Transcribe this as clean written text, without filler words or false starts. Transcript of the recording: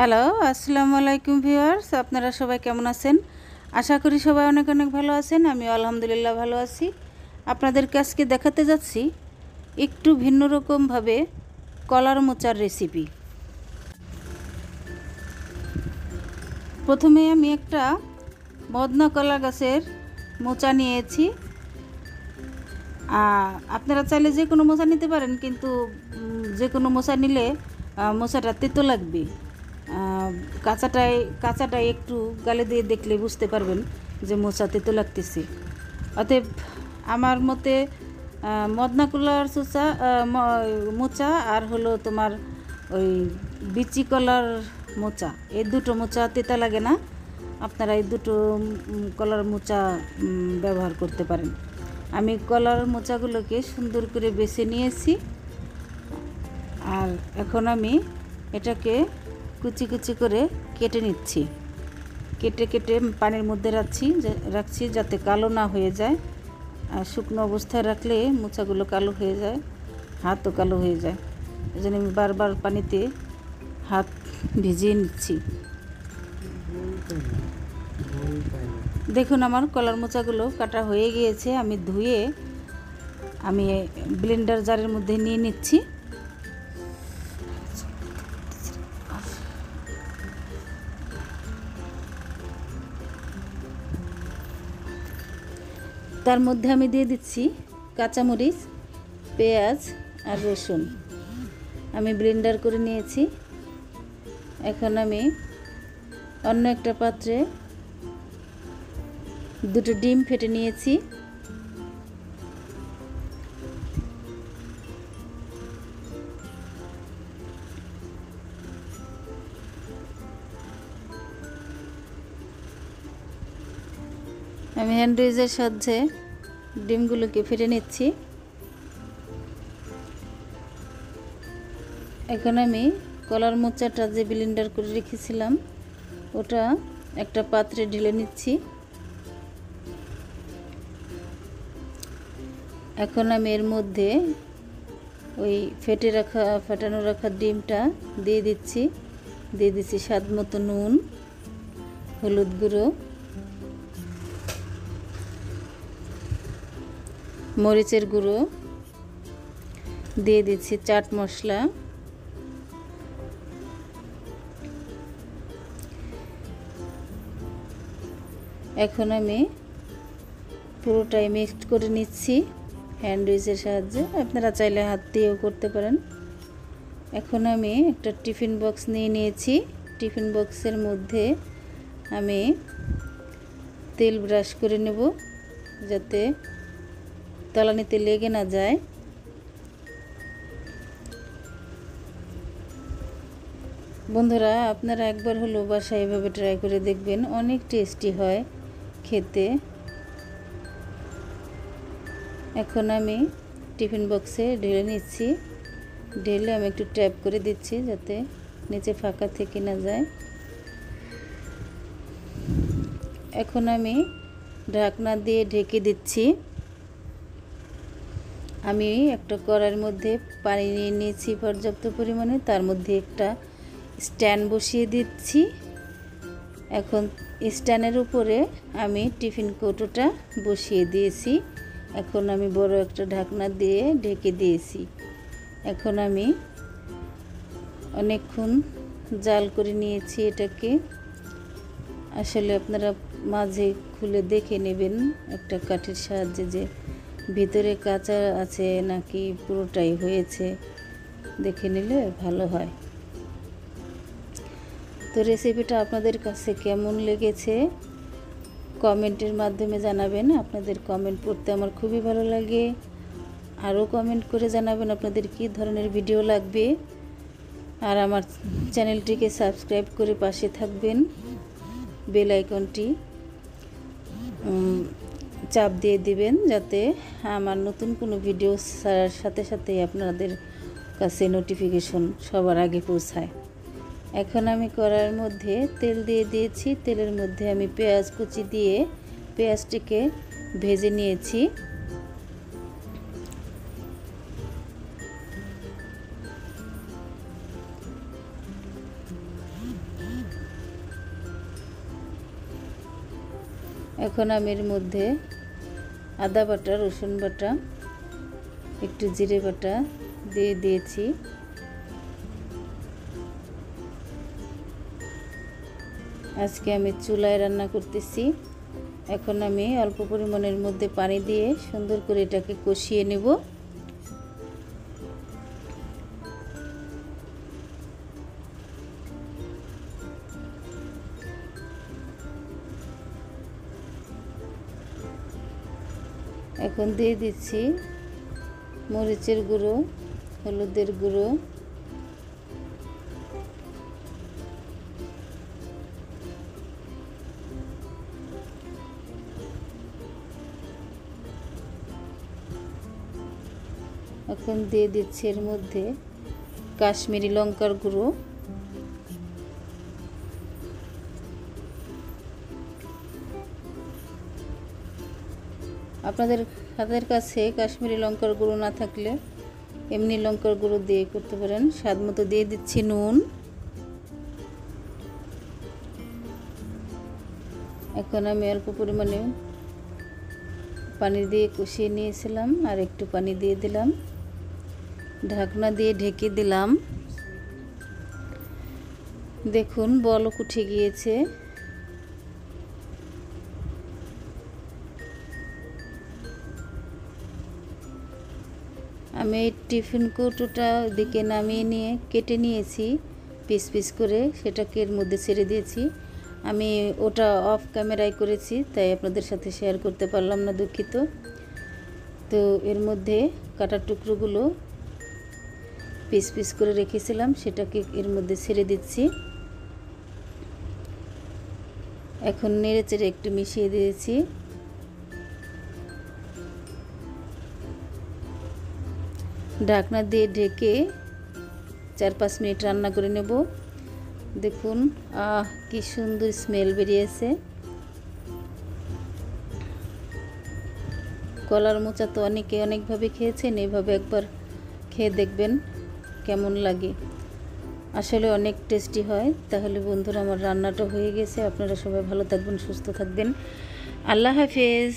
Hello, আসসালামু আলাইকুম viewers. আপনারা সবাই কেমন আছেন? আশা করি সবাই অনেক অনেক ভালো আছেন। আমি আলহামদুলিল্লাহ ভালো আছি। আপনাদেরকে আজকে দেখাতে যাচ্ছি একটু ভিন্ন রকমভাবে কলার মোচার রেসিপি। প্রথমে আমি একটা মদনা কলা গাছের মোচা নিয়েছি। আপনারা চাইলে যে কোনো মোচা নিতে পারেন, কিন্তু যে কোনো মোচা নিলে মোচাটা তেতো লাগবে। কাঁচাটাই একটু গালে দিয়ে দেখলে বুঝতে পারবেন যে মোচা তেতো লাগতেছে। অতএব আমার মতে মদনা কলার মোচা আর হলো তোমার ওই বিচি কলার মোচা, এই দুটো মোচা তেতা লাগে না। আপনারা এই দুটো কলার মোচা ব্যবহার করতে পারেন। আমি কলার মোচাগুলোকে সুন্দর করে বেছে নিয়েছি। আর এখন আমি এটাকে কুচি কুচি করে কেটে নিচ্ছি। কেটে কেটে পানির মধ্যে রাখছি যাতে কালো না হয়ে যায়। আর শুকনো অবস্থায় রাখলে মোচাগুলো কালো হয়ে যায়, হাতও কালো হয়ে যায়। এই জন্য আমি বারবার পানিতে হাত ভিজিয়ে নিচ্ছি। দেখুন, আমার কলার মোচাগুলো কাটা হয়ে গিয়েছে। আমি ধুয়ে ব্লেন্ডার জারের মধ্যে নিয়ে নিচ্ছি। তার মধ্যে আমি দিয়ে দিচ্ছি কাঁচামরিচ, পেঁয়াজ আর রসুন। আমি ব্লেন্ডার করে নিয়েছি। এখন আমি অন্য একটা পাত্রে দুটো ডিম ফেটে নিয়েছি। আমি হ্যান্ড উইচের সাহায্যে ডিমগুলোকে ফেটে নিচ্ছি। এখন আমি কলার মোচাটা যে ব্লেন্ডার করে রেখেছিলাম ওটা একটা পাত্রে ঢেলে নিচ্ছি। এখন আমি এর মধ্যে ওই ফেটানো রাখা ডিমটা দিয়ে দিচ্ছি স্বাদ মতো নুন, হলুদ গুঁড়ো, মরিচের গুঁড়ো, দিয়ে দিচ্ছি চাট মশলা। এখন আমি পুরোটাই মিক্সড করে নিচ্ছি হ্যান্ড উইচের সাহায্যে। আপনারা চাইলে হাত দিয়েও করতে পারেন। এখন আমি একটা টিফিন বক্স নিয়েছি। টিফিন বক্সের মধ্যে আমি তেল ব্রাশ করে নেব যাতে তলানিতে লেগে না যায়। বন্ধুরা, আপনারা একবার হলো বাসায় এভাবে ট্রাই করে দেখবেন, অনেক টেস্টি হয় খেতে। এখন আমি টিফিন বক্সে ঢেলে নিচ্ছি। ঢেলে আমি একটু ট্যাপ করে দিচ্ছি যাতে নিচে ফাঁকা থেকে না যায়। এখন আমি ঢাকনা দিয়ে ঢেকে দিচ্ছি। আমি একটা কড়াইয়ের মধ্যে পানি নিয়ে নিয়েছি পর্যাপ্ত পরিমাণে। তার মধ্যে একটা স্ট্যান্ড বসিয়ে দিচ্ছি। এখন স্ট্যান্ডের উপরে আমি টিফিন কৌটোটা বসিয়ে দিয়েছি। এখন আমি বড় একটা ঢাকনা দিয়ে ঢেকে দিয়েছি। এখন আমি অনেকক্ষণ জাল করে নিয়েছি এটাকে। আসলে আপনারা মাঝে খুলে দেখে নেবেন একটা কাঠির সাহায্যে যে ভিতরে কাঁচা আছে নাকি পুরোটাই হয়েছে, দেখে নিলে ভালো হয়। তো রেসিপিটা আপনাদের কাছে কেমন লেগেছে কমেন্টের মাধ্যমে জানাবেন। আপনাদের কমেন্ট পড়তে আমার খুবই ভালো লাগে। আরও কমেন্ট করে জানাবেন আপনাদের কী ধরনের ভিডিও লাগবে। আর আমার চ্যানেলটিকে সাবস্ক্রাইব করে পাশে থাকবেন। বেল আইকনটি চাপ দিয়ে দিবেন যাতে আমার নতুন কোনো ভিডিও ছাড়ার সাথে সাথে আপনাদের কাছে নোটিফিকেশন সবার আগে পৌঁছায়। এখন আমি কড়াইয়ের মধ্যে তেল দিয়ে দিয়েছি। তেলের মধ্যে আমি পেঁয়াজ কুচি দিয়ে পেঁয়াজটিকে ভেজে নিয়েছি। এখন আমি এর মধ্যে আদা বাটা, রসুন বাটা, একটু জিরে বাটা দিয়ে দিয়েছি। আজকে আমি চুলায় রান্না করতেছি। এখন আমি অল্প পরিমাণের মধ্যে পানি দিয়ে সুন্দর করে এটাকে কষিয়ে নেব। এখন দিয়ে দিচ্ছি মরিচের গুঁড়ো, হলুদের গুঁড়ো, এখন দিয়ে দিচ্ছি এর মধ্যে কাশ্মীরি লঙ্কার গুঁড়ো, আপনাদের হাতের কাছে কাশ্মীরি লঙ্কার গুঁড়ো না থাকলে এমনি লঙ্কার গুঁড়ো দিয়ে করতে পারেন। স্বাদ মতো দিয়ে দিচ্ছি নুন। এখন আমি অল্প পরিমাণে পানি দিয়ে কষিয়ে নিয়েছিলাম, আর একটু পানি দিয়ে দিলাম, ঢাকনা দিয়ে ঢেকে দিলাম। দেখুন বলক উঠে গিয়েছে। আমি এই টিফিন কৌটোটা দিকে নামিয়ে নিয়ে কেটে নিয়েছি পিস পিস করে, সেটাকে এর মধ্যে ছেড়ে দিয়েছি। আমি ওটা অফ ক্যামেরায় করেছি, তাই আপনাদের সাথে শেয়ার করতে পারলাম না, দুঃখিত। তো এর মধ্যে কাটার টুকরোগুলো পিস পিস করে রেখেছিলাম, সেটাকে এর মধ্যে ছেড়ে দিচ্ছি। এখন নেড়ে চেড়ে একটু মিশিয়ে দিয়েছি। ঢাকনা দিয়ে ঢেকে 4-5 মিনিট রান্না করে নেব। দেখুন কি সুন্দর স্মেল বেরিয়েছে। কলার মোচা তো অনেকে অনেকভাবে খেয়েছেন, এইভাবে একবার খেয়ে দেখবেন কেমন লাগে। আসলে অনেক টেস্টি হয়। তাহলে বন্ধুরা, আমার রান্নাটা হয়ে গেছে। আপনারা সবাই ভালো থাকবেন, সুস্থ থাকবেন। আল্লাহ হাফেজ।